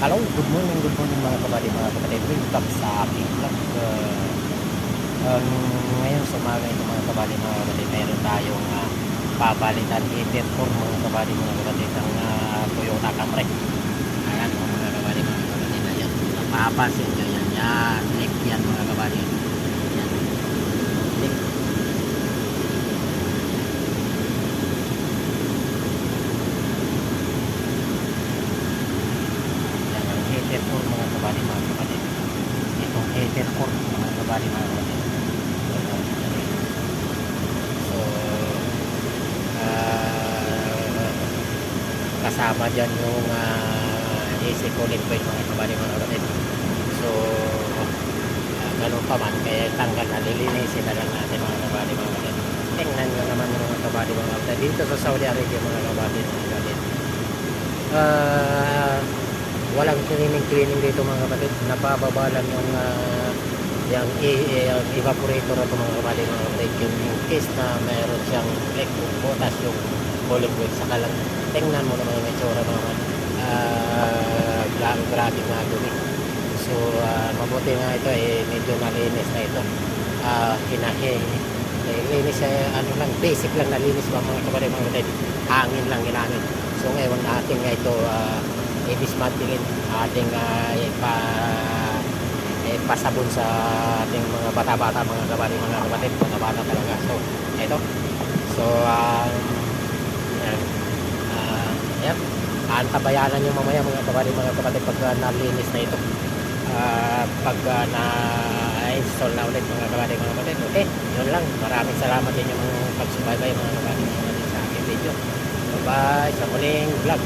Hello, good morning mga kapatid, welcome sa aking vlog. Ngayon sa umaga ito mga kapatid, meron tayong papalitan heater for mga kapatid, ang Toyota Camry. Ayan mga kapatid, ayan, napapansin nyo yan, leak yan mga kapatid. Yan, leak. Heater for mga kapatid, itong heater for mga kapatid. So kasama dyan yung AC cooling point mga kapatid. So ganun pa man, kaya tanggal na, lilinisin na lang natin mga kapatid. Tingnan nyo naman yung mga kapatid dito sa Saudi Arabia mga kapatid. Walang cleaning dito mga kapatid. Napababa lang yung evaporator ito mga kapatid. Yung case na mayroon siyang leak o butas yung cooling point, saka lang tingnan mo naman yung itsura mga grabe nga dumi. So mabuti nga ito medyo nalinis na ito. Linis ano lang, basic lang nalinis ba mga kapatid. Hangin lang ginamit. So ngayon natin nga ito i-dismantlingin, ating pasabon sa ating mga bata-bata mga kapatid, bata-bata talaga. So ito, so yan, antabayanan nyo mamaya mga kapatid pag nalinis na ito, pag na-install na ulit mga kapatid. Okay, yun lang, maraming salamat din yung pagsubaybay mga kapatid sa aking video. Bye bye, sa muling vlog.